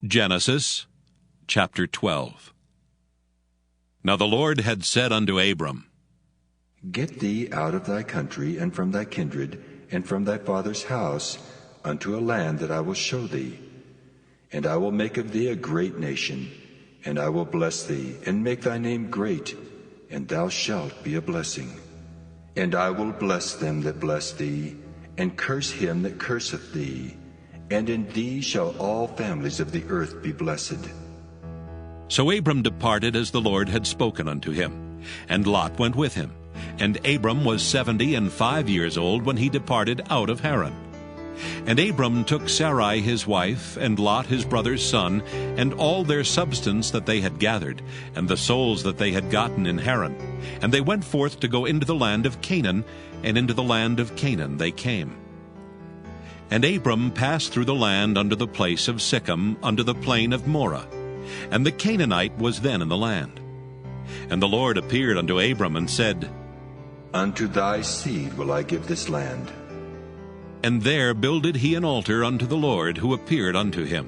Genesis chapter 12. Now the Lord had said unto Abram, Get thee out of thy country, and from thy kindred, and from thy father's house, unto a land that I will show thee. And I will make of thee a great nation, and I will bless thee, and make thy name great, and thou shalt be a blessing. And I will bless them that bless thee, and curse him that curseth thee. And in thee shall all families of the earth be blessed. So Abram departed as the Lord had spoken unto him, and Lot went with him. And Abram was 75 years old when he departed out of Haran. And Abram took Sarai his wife, and Lot his brother's son, and all their substance that they had gathered, and the souls that they had gotten in Haran. And they went forth to go into the land of Canaan, and into the land of Canaan they came. And Abram passed through the land unto the place of Sichem, unto the plain of Moreh. And the Canaanite was then in the land. And the Lord appeared unto Abram, and said, Unto thy seed will I give this land. And there builded he an altar unto the Lord, who appeared unto him.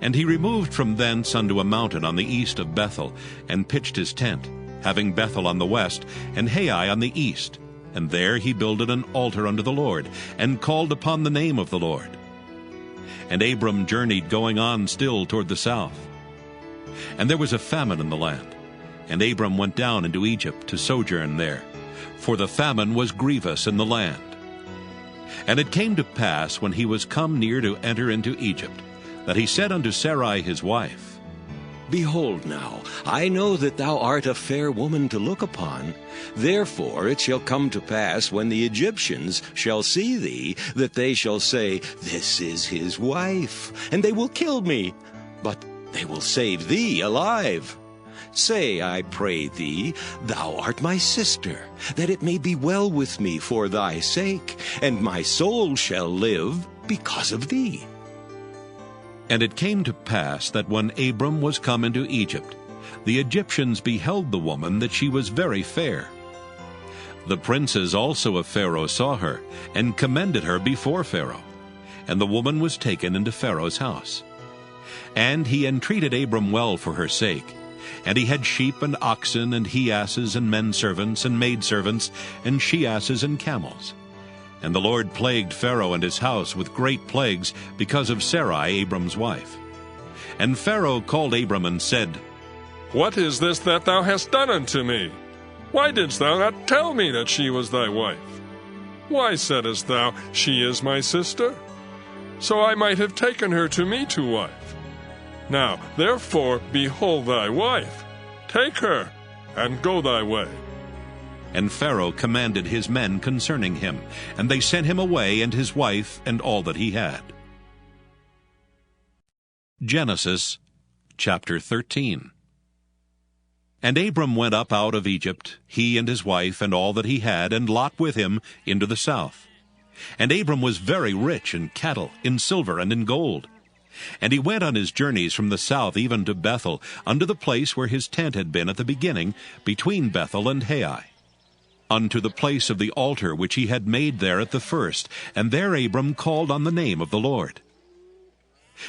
And he removed from thence unto a mountain on the east of Bethel, and pitched his tent, having Bethel on the west, and Hai on the east. And there he builded an altar unto the Lord, and called upon the name of the Lord. And Abram journeyed going on still toward the south. And there was a famine in the land, and Abram went down into Egypt to sojourn there, for the famine was grievous in the land. And it came to pass, when he was come near to enter into Egypt, that he said unto Sarai his wife, Behold now, I know that thou art a fair woman to look upon. Therefore it shall come to pass, when the Egyptians shall see thee, that they shall say, This is his wife, and they will kill me, but they will save thee alive. Say, I pray thee, thou art my sister, that it may be well with me for thy sake, and my soul shall live because of thee. And it came to pass that when Abram was come into Egypt, the Egyptians beheld the woman, that she was very fair. The princes also of Pharaoh saw her, and commended her before Pharaoh. And the woman was taken into Pharaoh's house. And he entreated Abram well for her sake. And he had sheep and oxen, and he-asses, and men-servants, and maidservants, and she-asses, and camels. And the Lord plagued Pharaoh and his house with great plagues, because of Sarai, Abram's wife. And Pharaoh called Abram and said, What is this that thou hast done unto me? Why didst thou not tell me that she was thy wife? Why saidst thou, She is my sister? So I might have taken her to me to wife. Now therefore behold thy wife. Take her, and go thy way. And Pharaoh commanded his men concerning him, and they sent him away, and his wife, and all that he had. Genesis chapter 13. And Abram went up out of Egypt, he and his wife, and all that he had, and Lot with him, into the south. And Abram was very rich in cattle, in silver, and in gold. And he went on his journeys from the south even to Bethel, unto the place where his tent had been at the beginning, between Bethel and Hai, unto the place of the altar which he had made there at the first. And there Abram called on the name of the Lord.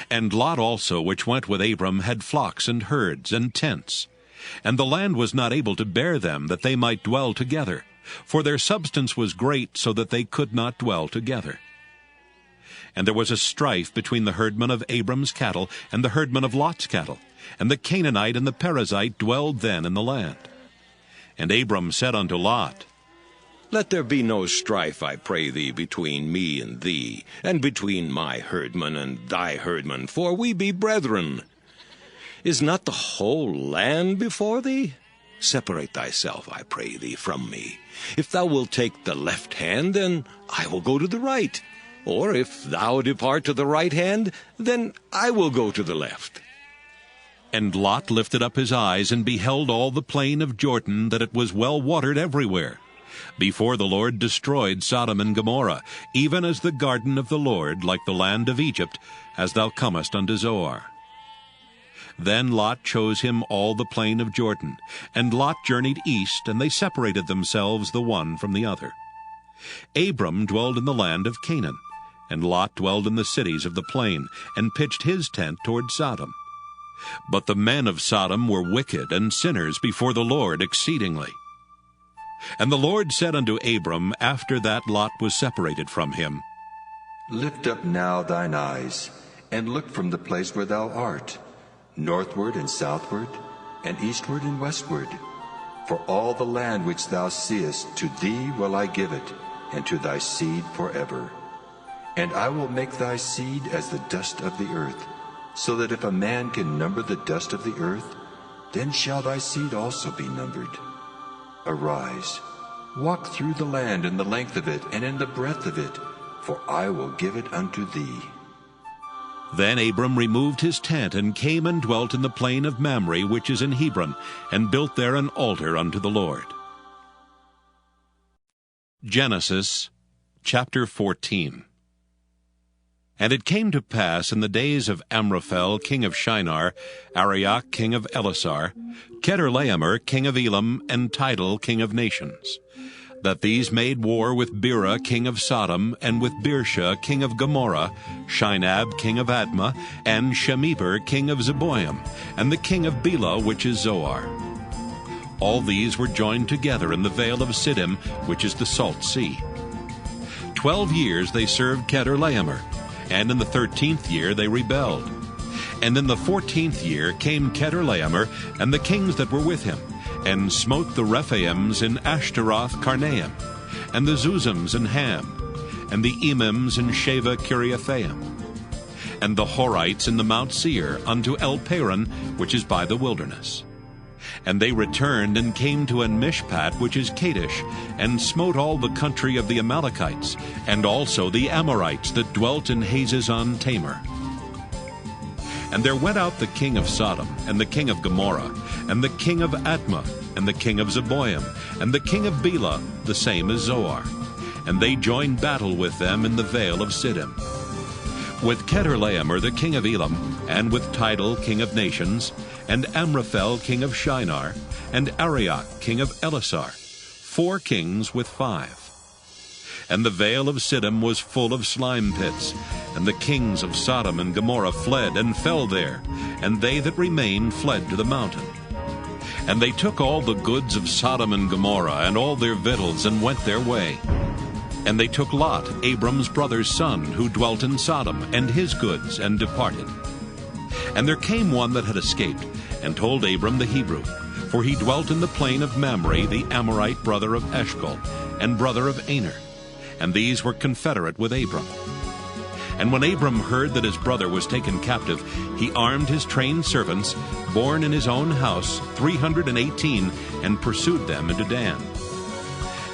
And Lot also, which went with Abram, had flocks and herds and tents. And the land was not able to bear them, that they might dwell together, for their substance was great, so that they could not dwell together. And there was a strife between the herdmen of Abram's cattle and the herdmen of Lot's cattle, and the Canaanite and the Perizzite dwelled then in the land. And Abram said unto Lot, Let there be no strife, I pray thee, between me and thee, and between my herdmen and thy herdmen, for we be brethren. Is not the whole land before thee? Separate thyself, I pray thee, from me. If thou wilt take the left hand, then I will go to the right. Or if thou depart to the right hand, then I will go to the left. And Lot lifted up his eyes, and beheld all the plain of Jordan, that it was well watered everywhere, before the Lord destroyed Sodom and Gomorrah, even as the garden of the Lord, like the land of Egypt, as thou comest unto Zoar. Then Lot chose him all the plain of Jordan, and Lot journeyed east, and they separated themselves the one from the other. Abram dwelled in the land of Canaan, and Lot dwelled in the cities of the plain, and pitched his tent toward Sodom. But the men of Sodom were wicked and sinners before the Lord exceedingly. And the Lord said unto Abram, after that Lot was separated from him, Lift up now thine eyes, and look from the place where thou art, northward and southward, and eastward and westward. For all the land which thou seest, to thee will I give it, and to thy seed forever. And I will make thy seed as the dust of the earth, so that if a man can number the dust of the earth, then shall thy seed also be numbered. Arise, walk through the land in the length of it, and in the breadth of it, for I will give it unto thee. Then Abram removed his tent, and came and dwelt in the plain of Mamre, which is in Hebron, and built there an altar unto the Lord. Genesis chapter 14. And it came to pass in the days of Amraphel king of Shinar, Arioch king of Elasar, Chedorlaomer king of Elam, and Tidal king of nations, that these made war with Bera king of Sodom, and with Birsha king of Gomorrah, Shinab king of Admah, and Shemeber king of Zeboim, and the king of Bela, which is Zoar. All these were joined together in the vale of Siddim, which is the salt sea. 12 years they served Chedorlaomer, and in the 13th year they rebelled. And in the 14th year came Chedorlaomer and the kings that were with him, and smote the Rephaims in Ashtaroth Karnaim, and the Zuzims in Ham, and the Emims in Sheva Kiriathaim, and the Horites in the Mount Seir unto El Paran, which is by the wilderness. And they returned and came to En-Mishpat, which is Kadesh, and smote all the country of the Amalekites, and also the Amorites that dwelt in Hazazon Tamar. And there went out the king of Sodom, and the king of Gomorrah, and the king of Admah, and the king of Zeboim, and the king of Bela, the same as Zoar. And they joined battle with them in the vale of Siddim. With Chedorlaomer the king of Elam, and with Tidal king of nations, and Amraphel king of Shinar, and Arioch king of Elasar, 4 kings with 5. And the vale of Siddim was full of slime pits, and the kings of Sodom and Gomorrah fled and fell there, and they that remained fled to the mountain. And they took all the goods of Sodom and Gomorrah, and all their victuals, and went their way. And they took Lot, Abram's brother's son, who dwelt in Sodom, and his goods, and departed. And there came one that had escaped, and told Abram the Hebrew, for he dwelt in the plain of Mamre, the Amorite brother of Eshcol, and brother of Aner, and these were confederate with Abram. And when Abram heard that his brother was taken captive, he armed his trained servants, born in his own house, 318, and pursued them into Dan.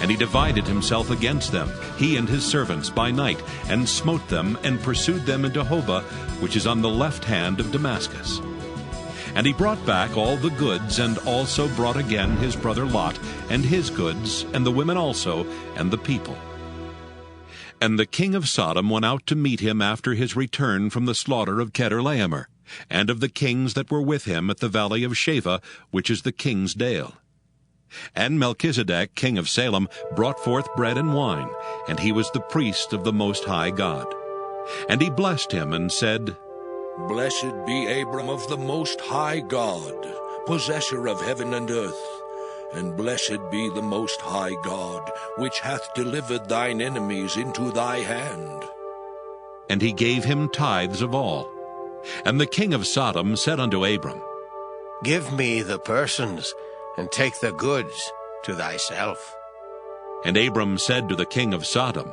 And he divided himself against them, he and his servants, by night, and smote them, and pursued them into Hobah, which is on the left hand of Damascus. And he brought back all the goods, and also brought again his brother Lot, and his goods, and the women also, and the people. And the king of Sodom went out to meet him after his return from the slaughter of Chedorlaomer, and of the kings that were with him at the valley of Sheva, which is the king's dale. And Melchizedek, king of Salem, brought forth bread and wine, and he was the priest of the Most High God. And he blessed him, and said, Blessed be Abram of the Most High God, possessor of heaven and earth. And blessed be the Most High God, which hath delivered thine enemies into thy hand. And he gave him tithes of all. And the king of Sodom said unto Abram, Give me the persons, and take the goods to thyself. And Abram said to the king of Sodom,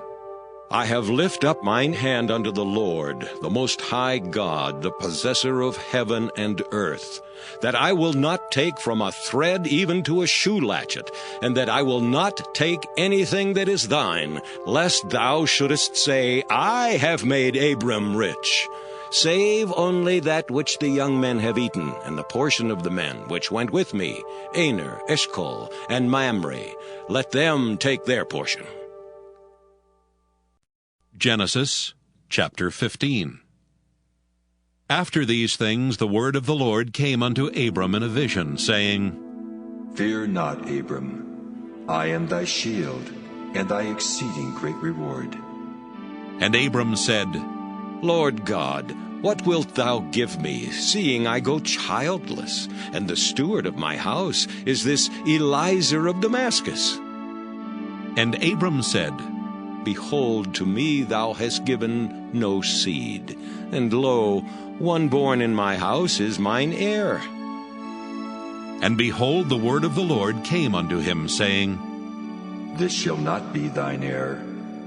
I have lifted up mine hand unto the Lord, the Most High God, the possessor of heaven and earth, that I will not take from a thread even to a shoe latchet, and that I will not take anything that is thine, lest thou shouldest say, I have made Abram rich. Save only that which the young men have eaten, and the portion of the men which went with me, Aner, Eshcol, and Mamre. Let them take their portion. Genesis chapter 15. After these things the word of the Lord came unto Abram in a vision, saying, Fear not, Abram. I am thy shield, and thy exceeding great reward. And Abram said, Lord God, what wilt thou give me, seeing I go childless, and the steward of my house is this Eliezer of Damascus? And Abram said, Behold, to me thou hast given no seed, and lo, one born in my house is mine heir. And behold, the word of the Lord came unto him, saying, This shall not be thine heir,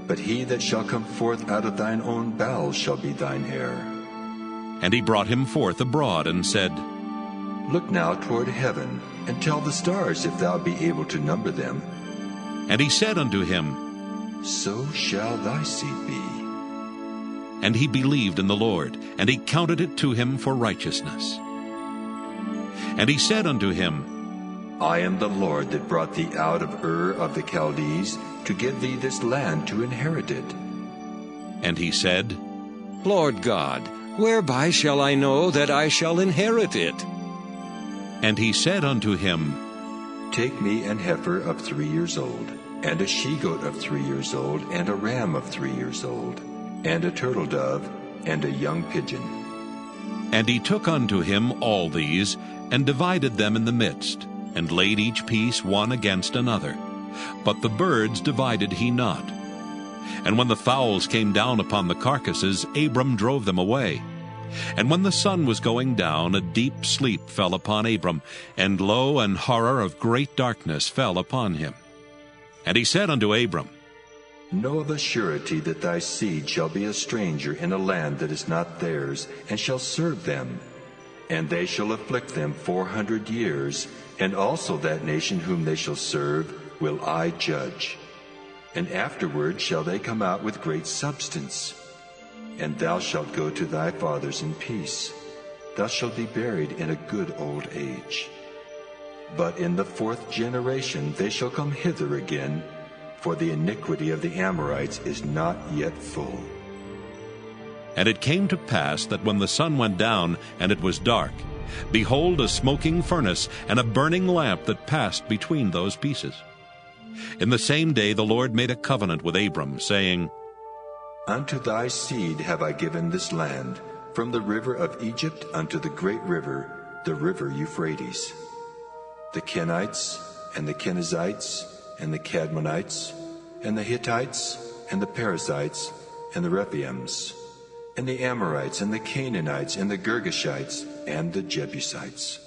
but he that shall come forth out of thine own bowels shall be thine heir. And he brought him forth abroad, and said, Look now toward heaven, and tell the stars if thou be able to number them. And he said unto him, So shall thy seed be. And he believed in the Lord, and he counted it to him for righteousness. And he said unto him, I am the Lord that brought thee out of Ur of the Chaldees, to give thee this land to inherit it. And he said, Lord God, whereby shall I know that I shall inherit it? And he said unto him, Take me an heifer of 3 years old, and a she-goat of 3 years old, and a ram of 3 years old, and a turtle dove, and a young pigeon. And he took unto him all these, and divided them in the midst, and laid each piece one against another. But the birds divided he not. And when the fowls came down upon the carcasses, Abram drove them away. And when the sun was going down, a deep sleep fell upon Abram, and lo, an horror of great darkness fell upon him. And he said unto Abram, Know of a surety that thy seed shall be a stranger in a land that is not theirs, and shall serve them. And they shall afflict them 400 years, and also that nation whom they shall serve will I judge. And afterward shall they come out with great substance. And thou shalt go to thy fathers in peace. Thou shalt be buried in a good old age. But in the 4th generation they shall come hither again, for the iniquity of the Amorites is not yet full. And it came to pass that when the sun went down, and it was dark, behold, a smoking furnace, and a burning lamp that passed between those pieces. In the same day the Lord made a covenant with Abram, saying, Unto thy seed have I given this land, from the river of Egypt unto the great river, the river Euphrates. The Kenites, and the Kenizzites, and the Cadmonites, and the Hittites, and the Perizzites, and the Rephaims, and the Amorites, and the Canaanites, and the Girgashites, and the Jebusites.